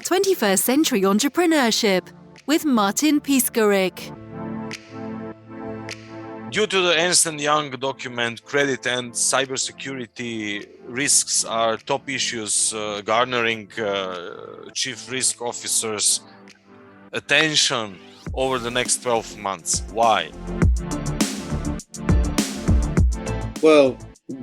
21st Century Entrepreneurship with Martin Piskarik. Due to the Ernst & Young document, credit and cybersecurity risks are top issues garnering chief risk officers' attention over the next 12 months. Why? Well,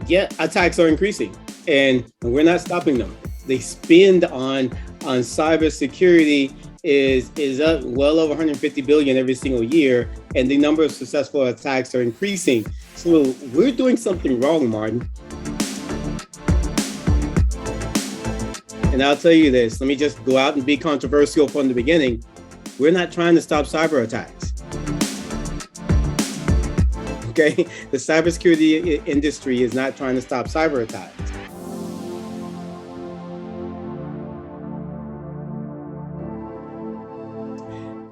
yeah, attacks are increasing and we're not stopping them. The spend on cybersecurity is up well over 150 billion every single year, and the number of successful attacks are increasing. So we're doing something wrong, Martin. And I'll tell you this, let me just go out and be controversial from the beginning. We're not trying to stop cyber attacks. Okay, the cybersecurity industry is not trying to stop cyber attacks.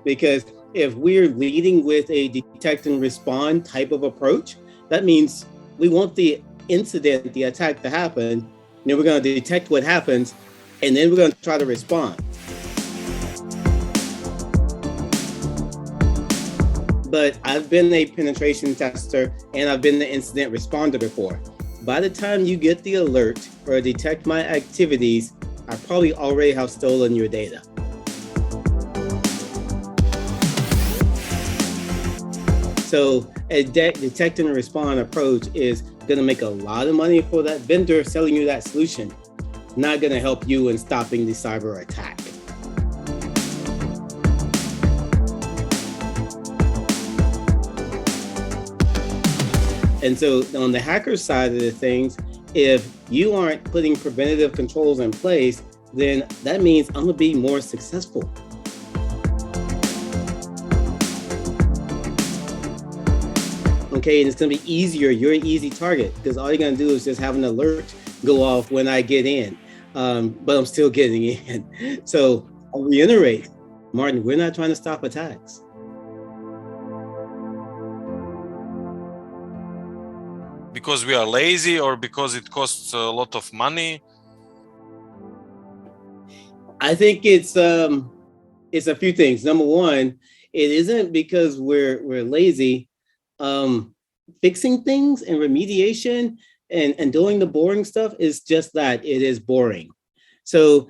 Because if we're leading with a detect and respond type of approach, that means we want the incident, the attack to happen, and then we're going to detect what happens, and then we're going to try to respond. But I've been a penetration tester and I've been the incident responder before. By the time you get the alert or detect my activities, I probably already have stolen your data. So a detect and respond approach is going to make a lot of money for that vendor selling you that solution, not going to help you in stopping the cyber attack. And so on the hacker side of the things, if you aren't putting preventative controls in place, then that means I'm going to be more successful. Okay, and it's going to be easier. You're an easy target because all you're going to do is just have an alert go off when I get in, but I'm still getting in. So I'll reiterate, Martin, we're not trying to stop attacks. Because we are lazy or because it costs a lot of money? I think it's a few things. Number one, it isn't because we're lazy. Fixing things and remediation and doing the boring stuff is just that, it is boring. So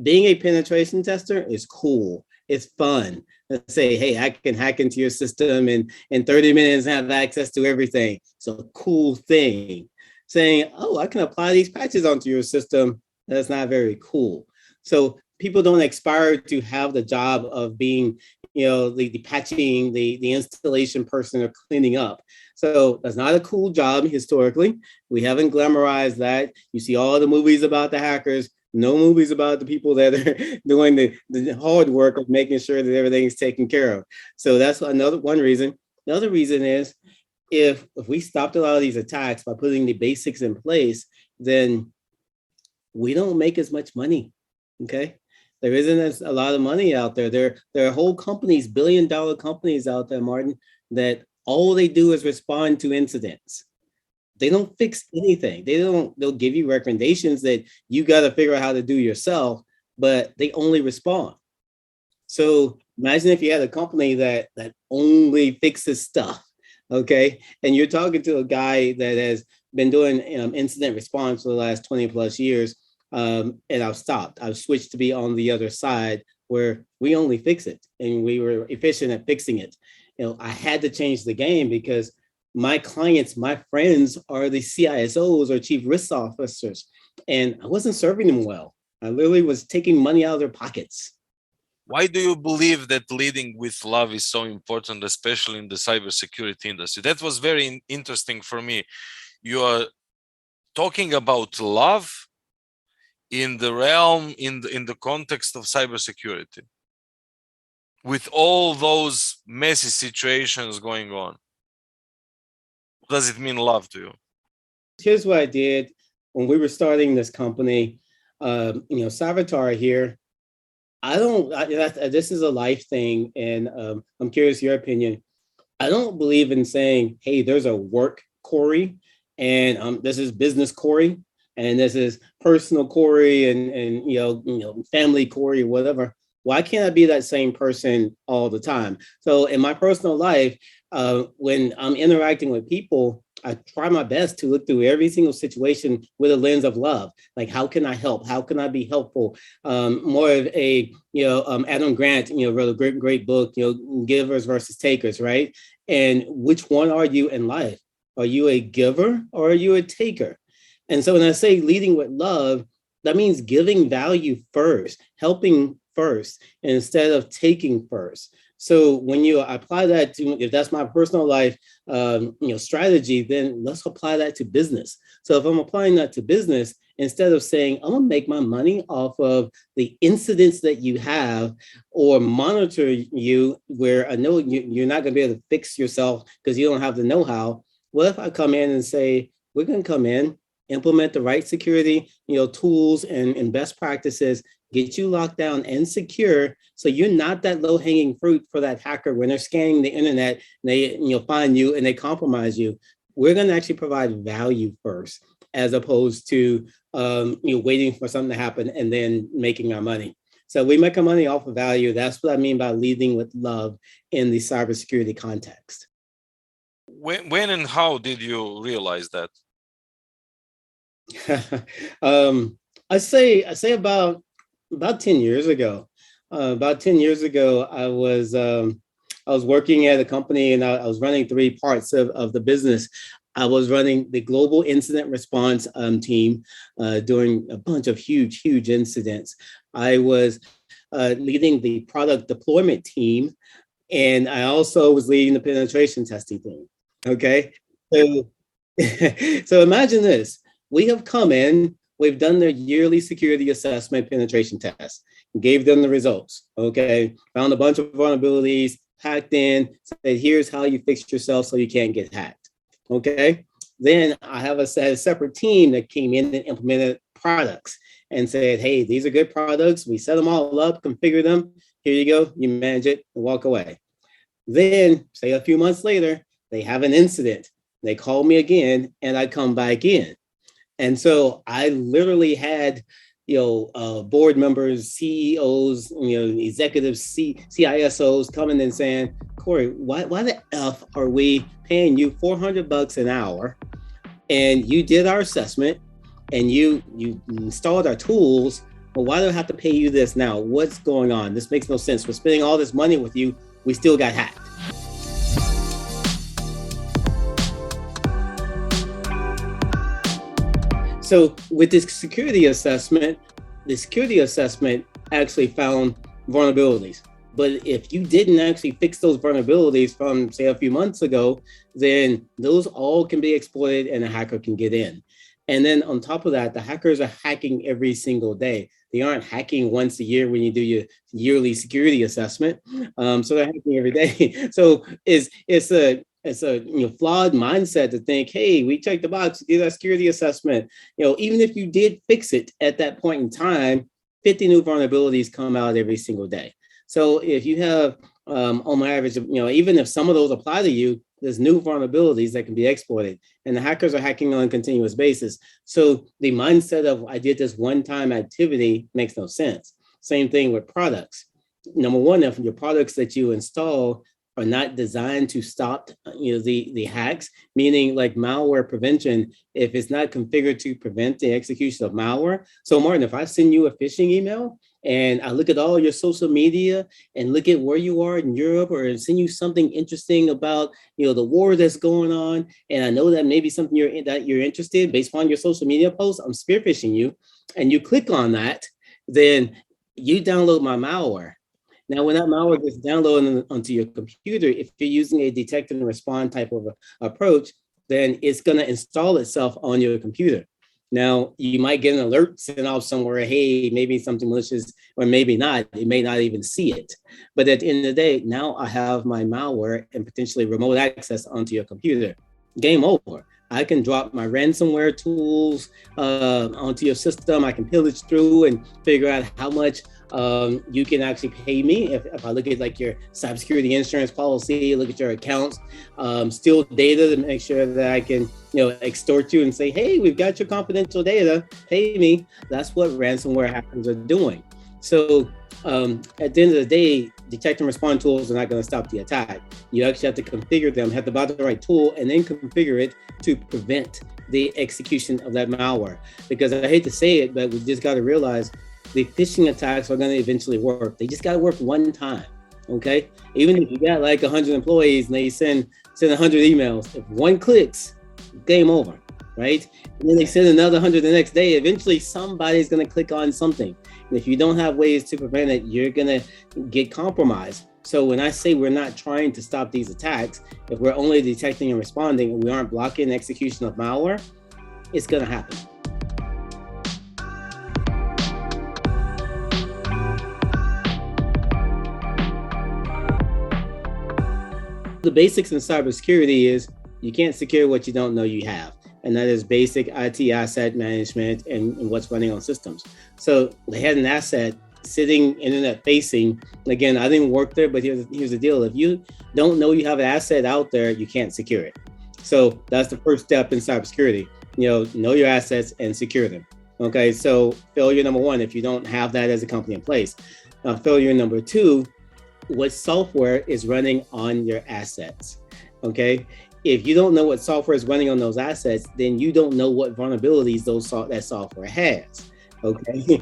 being a penetration tester is cool. It's fun. Let's say, hey, I can hack into your system and in 30 minutes have access to everything. It's a cool thing. Saying, oh, I can apply these patches onto your system, that's not very cool. So people don't aspire to have the job of being, the patching, the installation person or cleaning up. So that's not a cool job historically. We haven't glamorized that. You see all the movies about the hackers, no movies about the people that are doing the hard work of making sure that everything is taken care of. So that's one reason. The other reason is if we stopped a lot of these attacks by putting the basics in place, then we don't make as much money, okay? There isn't a lot of money out there. There are whole companies, billion-dollar companies out there, Martin, that all they do is respond to incidents. They don't fix anything. They'll give you recommendations that you got to figure out how to do yourself, but they only respond. So imagine if you had a company that only fixes stuff, okay? And you're talking to a guy that has been doing incident response for the last 20 plus years. And I've stopped. I've switched to be on the other side where we only fix it and we were efficient at fixing it. I had to change the game because my clients, my friends are the CISOs or chief risk officers, and I wasn't serving them well. I literally was taking money out of their pockets. Why do you believe that leading with love is so important, especially in the cybersecurity industry? That was very interesting for me. You are talking about love in the realm, in the context of cybersecurity, with all those messy situations going on. Does it mean love to you? Here's what I did when we were starting this company. Cybertar here. This is a life thing, and I'm curious your opinion. I don't believe in saying, hey, there's a work Corey, and this is business Corey. and this is personal Corey and family Corey, whatever. Why can't I be that same person all the time? So in my personal life, when I'm interacting with people, I try my best to look through every single situation with a lens of love. Like, how can I help? How can I be helpful? More of a, Adam Grant, wrote a great book, givers versus takers, right? And which one are you in life? Are you a giver or are you a taker? And so when I say leading with love, that means giving value first, helping first, instead of taking first. So when you apply that to, if that's my personal life, strategy, then let's apply that to business. So if I'm applying that to business, instead of saying, I'm gonna make my money off of the incidents that you have or monitor you where I know you're not gonna be able to fix yourself because you don't have the know-how. What if I come in and say, we're gonna come in, implement the right security, tools and best practices, get you locked down and secure, so you're not that low-hanging fruit for that hacker when they're scanning the internet and they find you and they compromise you. We're going to actually provide value first, as opposed to waiting for something to happen and then making our money. So we make our money off of value. That's what I mean by leading with love in the cybersecurity context. When and how did you realize that? I say about 10 years ago. About 10 years ago, I was working at a company and I was running three parts of the business. I was running the global incident response team, doing a bunch of huge incidents. I was leading the product deployment team, and I also was leading the penetration testing team. Okay, so so imagine this. We have come in, we've done their yearly security assessment penetration test, gave them the results, okay? Found a bunch of vulnerabilities, hacked in, said, here's how you fix yourself so you can't get hacked, okay? Then I have a separate team that came in and implemented products and said, hey, these are good products. We set them all up, configure them. Here you go, you manage it and walk away. Then, say a few months later, they have an incident. They call me again and I come back in. And so I literally had, board members, CEOs, executives, CISOs coming and saying, Corey, why the F are we paying you $400 an hour? And you did our assessment and you installed our tools, but why do I have to pay you this now? What's going on? This makes no sense. We're spending all this money with you. We still got hacked. So with this security assessment, the security assessment actually found vulnerabilities. But if you didn't actually fix those vulnerabilities from, say, a few months ago, then those all can be exploited and a hacker can get in. And then on top of that, the hackers are hacking every single day. They aren't hacking once a year when you do your yearly security assessment. So they're hacking every day. So it's a flawed mindset to think, hey, we checked the box, did our security assessment. Even if you did fix it at that point in time, 50 new vulnerabilities come out every single day. So if you have, on average, even if some of those apply to you, there's new vulnerabilities that can be exploited, and the hackers are hacking on a continuous basis. So the mindset of I did this one-time activity makes no sense. Same thing with products. Number one, if your products that you install are not designed to stop, the hacks, meaning like malware prevention, if it's not configured to prevent the execution of malware. So Martin, if I send you a phishing email and I look at all your social media and look at where you are in Europe, or send you something interesting about, the war that's going on, and I know that maybe something you're interested in based on your social media posts, I'm spear phishing you, and you click on that, then you download my malware. Now, when that malware gets downloaded onto your computer, if you're using a detect and respond type of approach, then it's going to install itself on your computer. Now, you might get an alert sent off somewhere, hey, maybe something malicious, or maybe not. You may not even see it. But at the end of the day, now I have my malware and potentially remote access onto your computer. Game over. I can drop my ransomware tools onto your system. I can pillage through and figure out how much You can actually pay me if I look at like your cybersecurity insurance policy, look at your accounts, steal data to make sure that I can, extort you and say, hey, we've got your confidential data, pay me. That's what ransomware hackers are doing. So at the end of the day, detect and respond tools are not going to stop the attack. You actually have to configure them, have to buy the right tool, and then configure it to prevent the execution of that malware. Because I hate to say it, but we just got to realize the phishing attacks are going to eventually work. They just got to work one time. Okay. Even if you got like 100 employees and they send 100 emails, if one clicks, game over, right? And then they send another 100 the next day. Eventually, somebody's going to click on something. And if you don't have ways to prevent it, you're going to get compromised. So when I say we're not trying to stop these attacks, if we're only detecting and responding and we aren't blocking the execution of malware, it's going to happen. The basics in cybersecurity is you can't secure what you don't know you have. And that is basic IT asset management and what's running on systems. So they had an asset sitting internet facing. Again, I didn't work there, but here's the deal. If you don't know you have an asset out there, you can't secure it. So that's the first step in cybersecurity. Know your assets and secure them. Okay, so failure number one, if you don't have that as a company in place. Failure number two, what software is running on your assets. Okay, if you don't know what software is running on those assets, then you don't know what vulnerabilities that software has. Okay,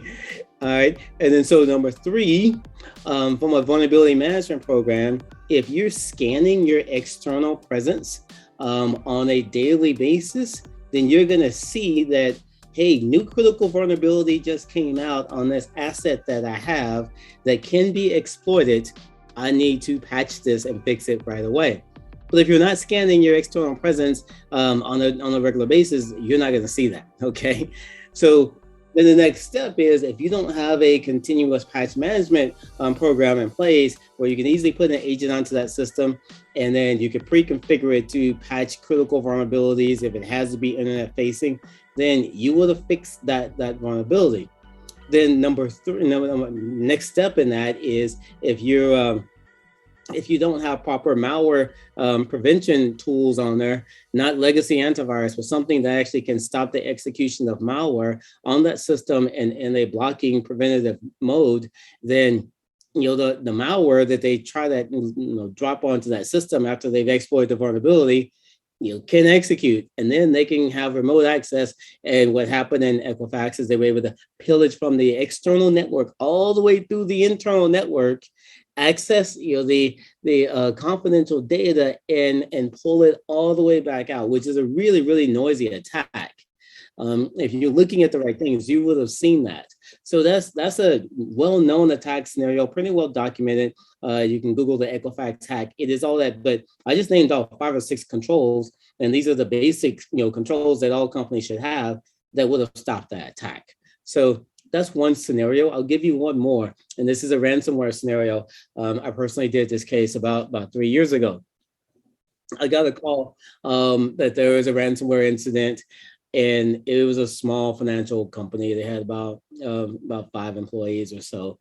all right. And then so number three, from a vulnerability management program, if you're scanning your external presence on a daily basis, then you're going to see that, hey, new critical vulnerability just came out on this asset that I have that can be exploited. I need to patch this and fix it right away. But if you're not scanning your external presence on a regular basis, you're not going to see that. Okay. So then the next step is if you don't have a continuous patch management program in place where you can easily put an agent onto that system, and then you can pre-configure it to patch critical vulnerabilities if it has to be internet facing, then you would have fixed that vulnerability. Then next step in that is if you don't have proper malware prevention tools on there, not legacy antivirus, but something that actually can stop the execution of malware on that system in a blocking preventative mode, then the malware that they try to drop onto that system after they've exploited the vulnerability, can execute, and then they can have remote access. And what happened in Equifax is they were able to pillage from the external network all the way through the internal network, access the confidential data and pull it all the way back out, which is a really, really noisy attack. If you're looking at the right things, you would have seen that. So that's a well-known attack scenario, pretty well documented. You can Google the Equifax hack. It is all that, but I just named off 5 or 6 controls, and these are the basic controls that all companies should have that would have stopped that attack. So that's one scenario. I'll give you one more, and this is a ransomware scenario. I personally did this case about 3 years ago. I got a call that there was a ransomware incident, and it was a small financial company. They had about 5 employees or so.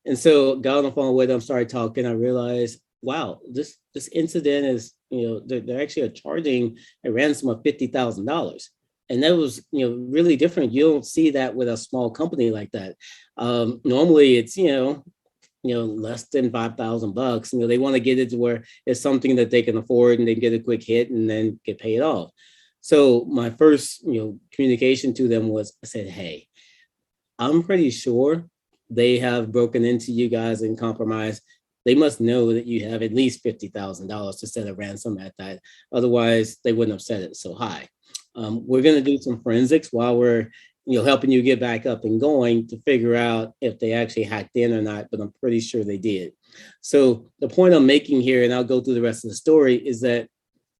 And so got on the phone with them, started talking. I realized, wow, this incident is, they're actually charging a ransom of $50,000. And that was, really different. You don't see that with a small company like that. Normally it's, less than $5,000. They want to get it to where it's something that they can afford and they get a quick hit and then get paid off. So my first, communication to them was, I said, hey, I'm pretty sure they have broken into you guys and compromised. They must know that you have at least $50,000 to set a ransom at that. Otherwise, they wouldn't have set it so high. We're going to do some forensics while we're, helping you get back up and going to figure out if they actually hacked in or not, but I'm pretty sure they did. So the point I'm making here, and I'll go through the rest of the story, is that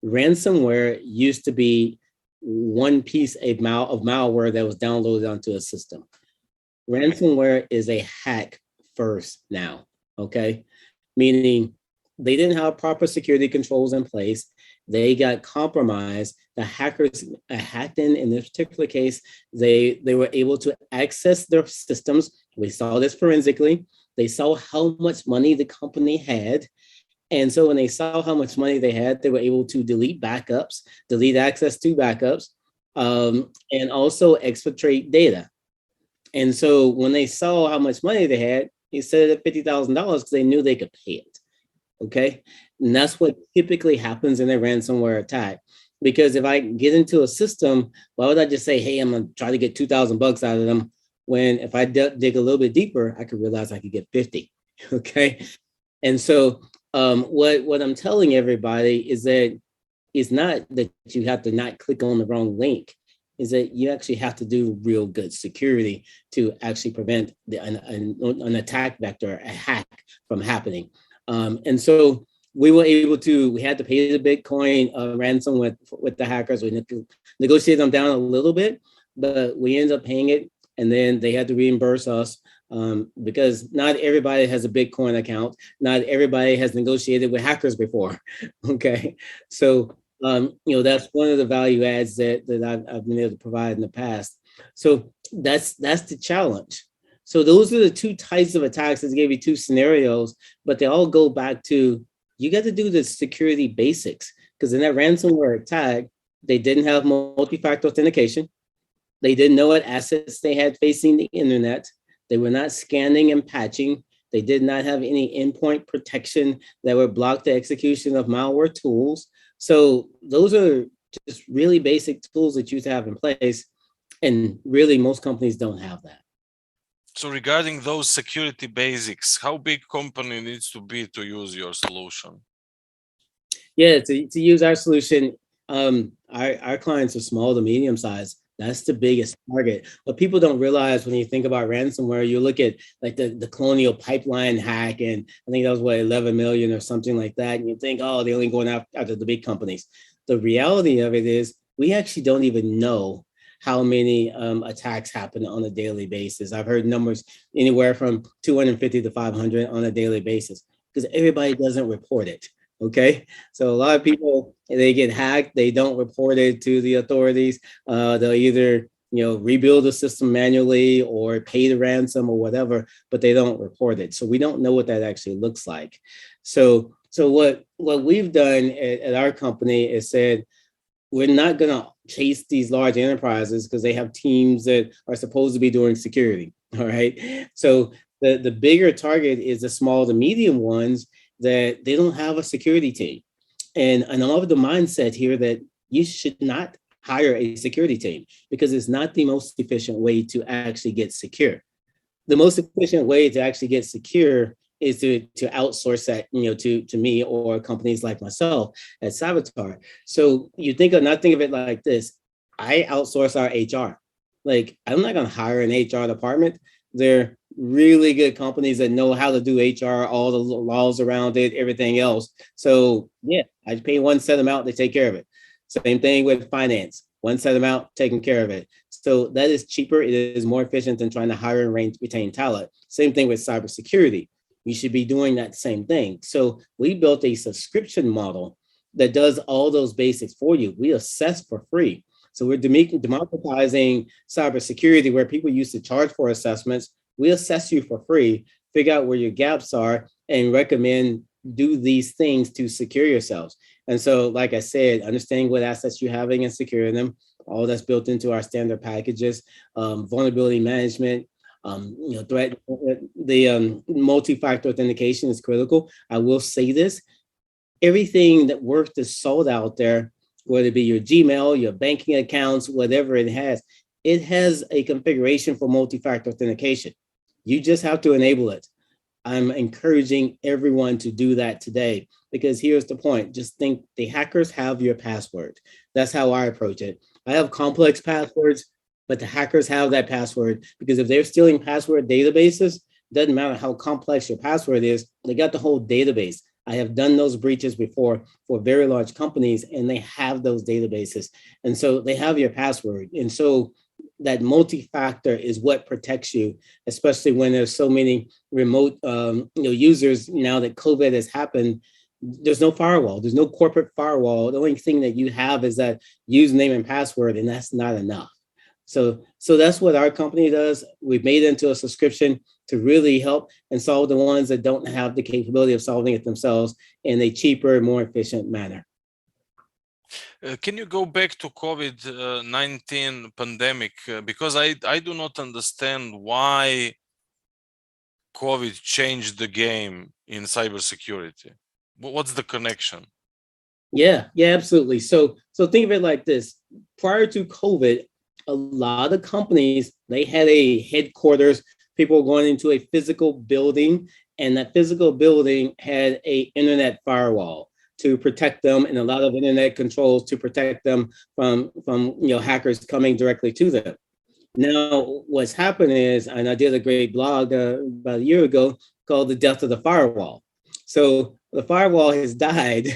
ransomware used to be one piece of malware that was downloaded onto a system. Ransomware is a hack first now, okay? Meaning they didn't have proper security controls in place. They got compromised. The hackers hacked in this particular case. They were able to access their systems We saw this forensically. They saw how much money the company had. And so when they saw how much money they had, they were able to delete backups, delete access to backups, and also exfiltrate data. And so when they saw how much money they had, they set it at $50,000 because they knew they could pay it. Okay. And that's what typically happens in a ransomware attack. Because if I get into a system, why would I just say, hey, I'm going to try to get $2,000 out of them? When if I dig a little bit deeper, I could realize I could get 50. Okay. And so what I'm telling everybody is that it's not that you have to not click on the wrong link, is that you actually have to do real good security to actually prevent an attack vector, a hack from happening. And so we had to pay the Bitcoin ransom with the hackers. We negotiated them down a little bit, but we ended up paying it. And then they had to reimburse us because not everybody has a Bitcoin account. Not everybody has negotiated with hackers before. Okay. So, that's one of the value adds that I've been able to provide in the past. So that's the challenge. So those are the two types of attacks. I gave you two scenarios, but they all go back to, you got to do the security basics, because in that ransomware attack, they didn't have multi-factor authentication. They didn't know what assets they had facing the internet. They were not scanning and patching. They did not have any endpoint protection that would block the execution of malware tools. So those are just really basic tools that you have in place. And really, most companies don't have that. So regarding those security basics, how big company needs to be to use your solution? Yeah, to use our solution, our clients are small to medium size. That's the biggest target. But people don't realize when you think about ransomware, you look at like the Colonial Pipeline hack, and I think that was what, 11 million or something like that. And you think, oh, they're only going after the big companies. The reality of it is we actually don't even know how many attacks happen on a daily basis. I've heard numbers anywhere from 250 to 500 on a daily basis because everybody doesn't report it. Okay, so a lot of people, they get hacked, they don't report it to the authorities. They'll either rebuild the system manually or pay the ransom or whatever, but they don't report it. So we don't know what that actually looks like. So what we've done at our company is said, we're not going to chase these large enterprises because they have teams that are supposed to be doing security. All right. So the bigger target is the small to medium ones that they don't have a security team. And I love the mindset here that you should not hire a security team because it's not the most efficient way to actually get secure. The most efficient way to actually get secure is to outsource that, to me or companies like myself at Saboteur. So you not think of it like this. I outsource our HR. Like, I'm not going to hire an HR department. They're really good companies that know how to do HR, all the laws around it, everything else. So yeah, I pay one set amount, they take care of it. Same thing with finance, one set amount, taking care of it. So that is cheaper. It is more efficient than trying to hire and retain talent. Same thing with cybersecurity. You should be doing that same thing. So we built a subscription model that does all those basics for you. We assess for free. So we're democratizing cybersecurity, where people used to charge for assessments. We assess you for free, figure out where your gaps are, and recommend do these things to secure yourselves. And so, like I said, understanding what assets you're having and securing them, all that's built into our standard packages, vulnerability management, threat, the multi-factor authentication is critical. I will say this, everything that works is sold out there, whether it be your Gmail, your banking accounts, whatever it has a configuration for multi-factor authentication. You just have to enable it. I'm encouraging everyone to do that today, because here's the point. Just think, the hackers have your password. That's how I approach it. I have complex passwords, but the hackers have that password, because if they're stealing password databases, doesn't matter how complex your password is, they got the whole database. I have done those breaches before for very large companies, and they have those databases. And so they have your password. And so that multi-factor is what protects you, especially when there's so many remote users now that COVID has happened. There's no firewall. There's no corporate firewall. The only thing that you have is that username and password, and that's not enough. So that's what our company does. We've made it into a subscription to really help and solve the ones that don't have the capability of solving it themselves in a cheaper, more efficient manner. Can you go back to COVID-19 pandemic? Because I do not understand why COVID changed the game in cybersecurity. What's the connection? Yeah, absolutely. So think of it like this. Prior to COVID, a lot of companies, they had a headquarters, people were going into a physical building, and that physical building had a internet firewall to protect them and a lot of internet controls to protect them from hackers coming directly to them. Now, what's happened is, and I did a great blog about a year ago called The Death of the Firewall. So the firewall has died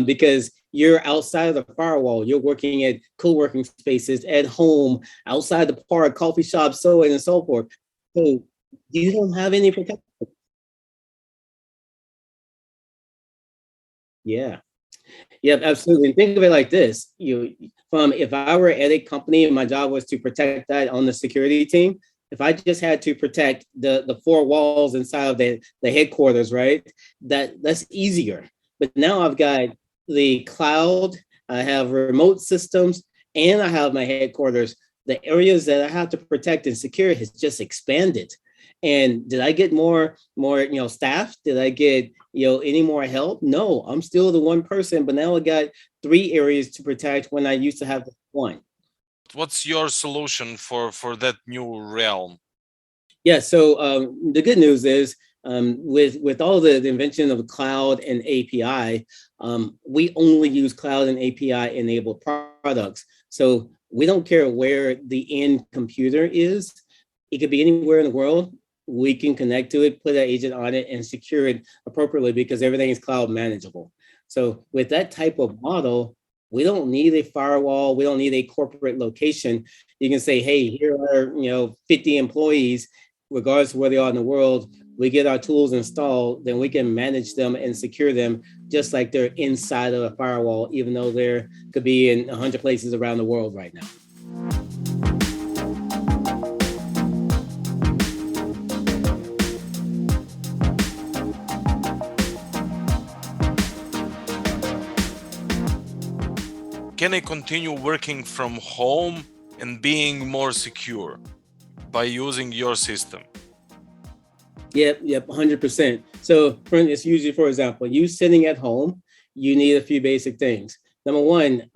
because you're outside of the firewall. You're working at co-working spaces, at home, outside the park, coffee shops, so on and so forth. So you don't have any protection. Yeah. Yep, absolutely. And think of it like this: from if I were at a company and my job was to protect that on the security team, if I just had to protect the four walls inside of the headquarters, right? That's easier. But now I've got the cloud, I have remote systems, and I have my headquarters. The areas that I have to protect and secure has just expanded. And did I get more staff? Did I get any more help? No, I'm still the one person, but now I got three areas to protect when I used to have one. What's your solution for that new realm? Yeah, so the good news is with all the invention of cloud and API, we only use cloud and API enabled products. So we don't care where the end computer is. It could be anywhere in the world. We can connect to it, put an agent on it, and secure it appropriately because everything is cloud manageable. So with that type of model, we don't need a firewall. We don't need a corporate location. You can say, hey, here are 50 employees, regardless of where they are in the world. We get our tools installed, then we can manage them and secure them just like they're inside of a firewall, even though they could be in 100 places around the world right now. Can I continue working from home and being more secure by using your system? Yep, 100%. So for instance, usually, for example, you sitting at home, you need a few basic things. Number one,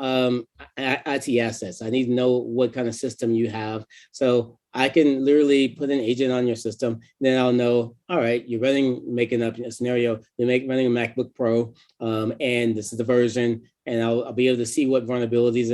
IT assets. I need to know what kind of system you have. So I can literally put an agent on your system. Then I'll know, all right, you're making up a scenario, running a MacBook Pro, and this is the version, and I'll be able to see what vulnerabilities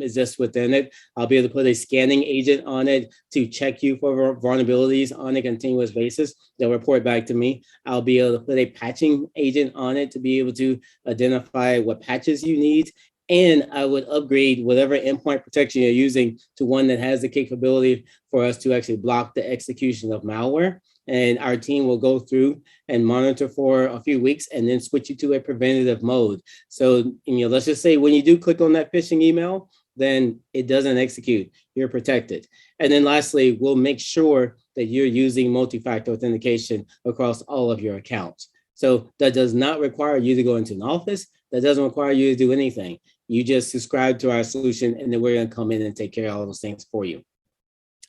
exist within it. I'll be able to put a scanning agent on it to check you for vulnerabilities on a continuous basis. They'll report back to me. I'll be able to put a patching agent on it to be able to identify what patches you need. And I would upgrade whatever endpoint protection you're using to one that has the capability for us to actually block the execution of malware. And our team will go through and monitor for a few weeks and then switch you to a preventative mode. So, let's just say when you do click on that phishing email, then it doesn't execute. You're protected. And then lastly, we'll make sure that you're using multi-factor authentication across all of your accounts. So that does not require you to go into an office. That doesn't require you to do anything. You just subscribe to our solution, and then we're going to come in and take care of all those things for you.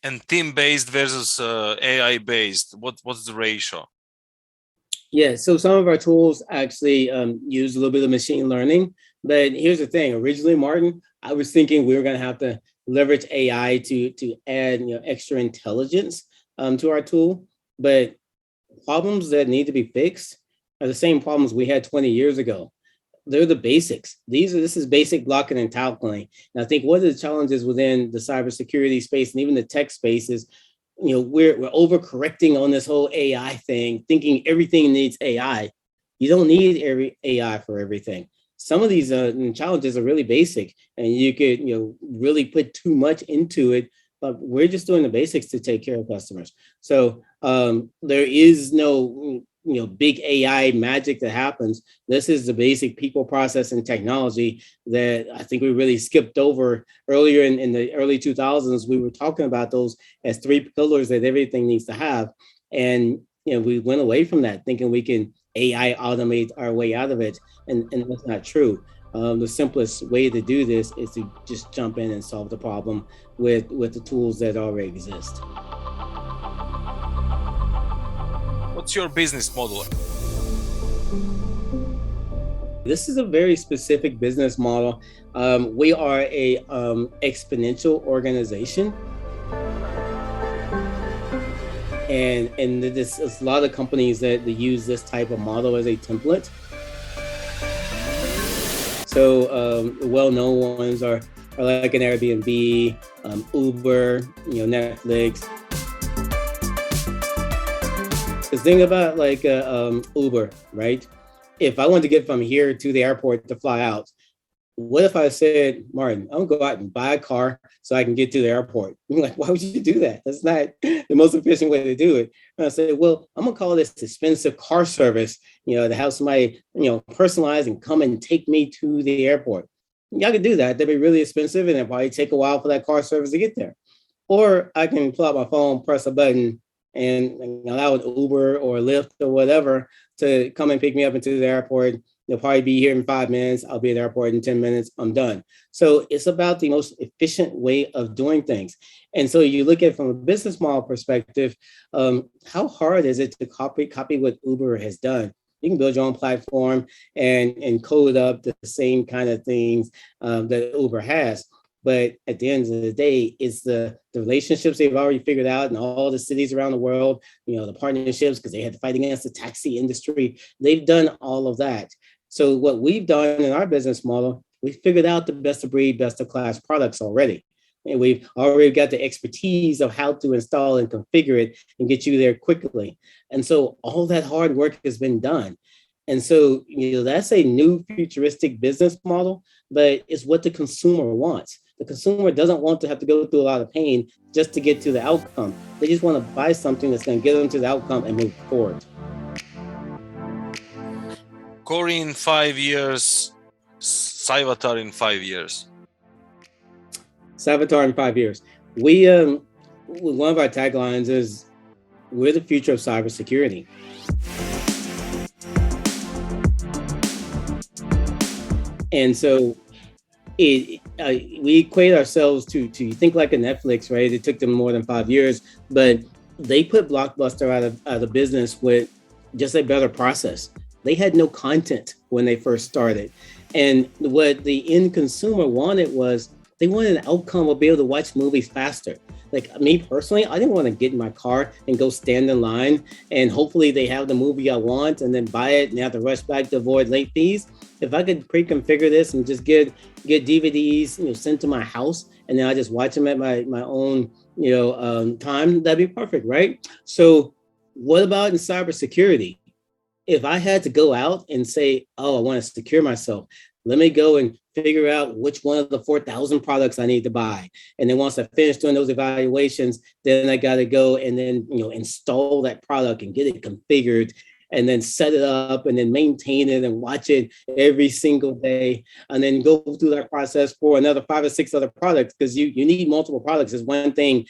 And team-based versus AI-based, what's the ratio? Yeah, so some of our tools actually use a little bit of machine learning. But here's the thing. Originally, Martin, I was thinking we were going to have to leverage AI to add extra intelligence to our tool. But problems that need to be fixed are the same problems we had 20 years ago. They're the basics. This is basic blocking and tackling. And I think one of the challenges within the cybersecurity space and even the tech space is, we're overcorrecting on this whole AI thing, thinking everything needs AI. You don't need every AI for everything. Some of these challenges are really basic, and you could really put too much into it. But we're just doing the basics to take care of customers. So there is no big AI magic that happens. This is the basic people, process, and technology that I think we really skipped over earlier in the early 2000s. We were talking about those as three pillars that everything needs to have. And we went away from that thinking we can AI automate our way out of it. And that's not true. The simplest way to do this is to just jump in and solve the problem with the tools that already exist. What's your business model? This is a very specific business model. We are a exponential organization. And there's a lot of companies that use this type of model as a template. So well-known ones are like an Airbnb, Uber, Netflix. The thing about like Uber, right? If I wanted to get from here to the airport to fly out, what if I said, Martin, I'm gonna go out and buy a car so I can get to the airport? You're like, why would you do that? That's not the most efficient way to do it. And I said, well, I'm gonna call this expensive car service, to have somebody, personalize and come and take me to the airport. Y'all could do that. That'd be really expensive and it'd probably take a while for that car service to get there. Or I can pull out my phone, press a button, and allow an Uber or Lyft or whatever to come and pick me up into the airport. They'll probably be here in 5 minutes. I'll be at the airport in 10 minutes. I'm done. So it's about the most efficient way of doing things. And so you look at it from a business model perspective, how hard is it to copy what Uber has done? You can build your own platform and code up the same kind of things that Uber has. But at the end of the day, it's the relationships they've already figured out in all the cities around the world, the partnerships, because they had to fight against the taxi industry. They've done all of that. So what we've done in our business model, we figured out the best of breed, best of class products already. And we've already got the expertise of how to install and configure it and get you there quickly. And so all that hard work has been done. And so, that's a new futuristic business model, but it's what the consumer wants. The consumer doesn't want to have to go through a lot of pain just to get to the outcome. They just want to buy something that's going to get them to the outcome and move forward. Corey in 5 years, Cyvatar in 5 years. Cyvatar in 5 years. We one of our taglines is, we're the future of cybersecurity. And so we equate ourselves to think like a Netflix, right? It took them more than 5 years, but they put Blockbuster out of business with just a better process. They had no content when they first started. And what the end consumer wanted was, they wanted an outcome of being able to watch movies faster. Like me personally, I didn't want to get in my car and go stand in line and hopefully they have the movie I want and then buy it and have to rush back to avoid late fees. If I could pre-configure this and just get DVDs, sent to my house, and then I just watch them at my own, time, that'd be perfect, right? So what about in cybersecurity? If I had to go out and say, oh, I want to secure myself, let me go and figure out which one of the 4,000 products I need to buy. And then once I finish doing those evaluations, then I got to go and then, install that product and get it configured and then set it up and then maintain it and watch it every single day. And then go through that process for another 5 or 6 other products, because you need multiple products. Is one thing,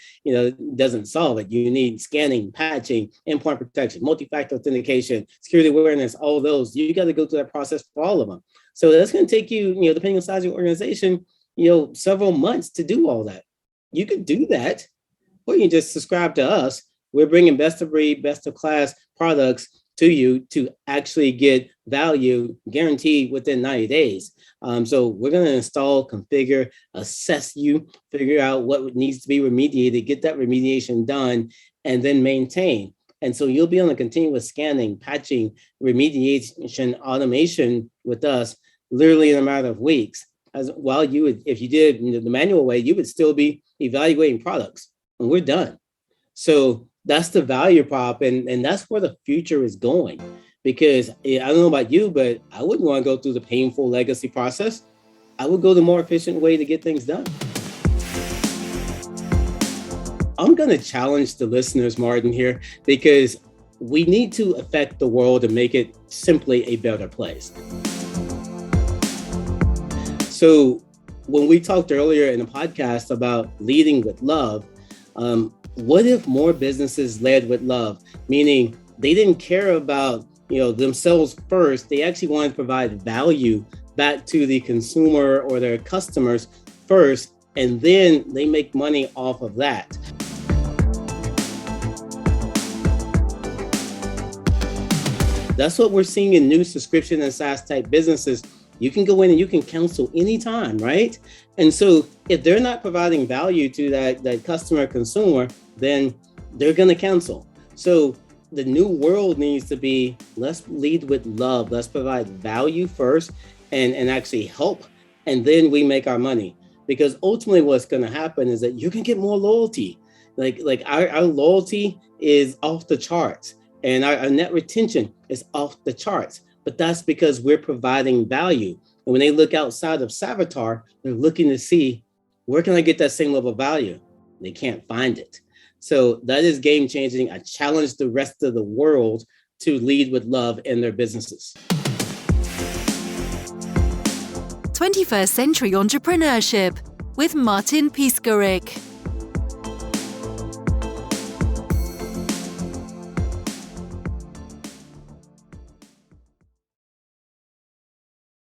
doesn't solve it. You need scanning, patching, endpoint protection, multi-factor authentication, security awareness, all those. You got to go through that process for all of them. So that's going to take you, depending on the size of your organization, several months to do all that. You could do that, or you can just subscribe to us. We're bringing best of breed, best of class products to you to actually get value guaranteed within 90 days. So we're going to install, configure, assess you, figure out what needs to be remediated, get that remediation done, and then maintain. And so you'll be on a continuous scanning, patching, remediation, automation with us, literally in a matter of weeks. As while you would, if you did the manual way, you would still be evaluating products, and we're done. So that's the value prop, and that's where the future is going. Because I don't know about you, but I wouldn't want to go through the painful legacy process. I would go the more efficient way to get things done. I'm going to challenge the listeners, Martin, here, because we need to affect the world and make it simply a better place. So when we talked earlier in the podcast about leading with love, what if more businesses led with love? Meaning they didn't care about themselves first. They actually wanted to provide value back to the consumer or their customers first, and then they make money off of that. That's what we're seeing in new subscription and SaaS type businesses. You can go in and you can cancel anytime, right? And so if they're not providing value to that customer consumer, then they're going to cancel. So the new world needs to be, let's lead with love. Let's provide value first and actually help. And then we make our money. Because ultimately what's going to happen is that you can get more loyalty. Like our loyalty is off the charts, and our net retention is off the charts. But that's because we're providing value. And when they look outside of Savitar, they're looking to see, where can I get that same level of value? They can't find it. So that is game changing. I challenge the rest of the world to lead with love in their businesses. 21st Century Entrepreneurship with Martin Piskarik.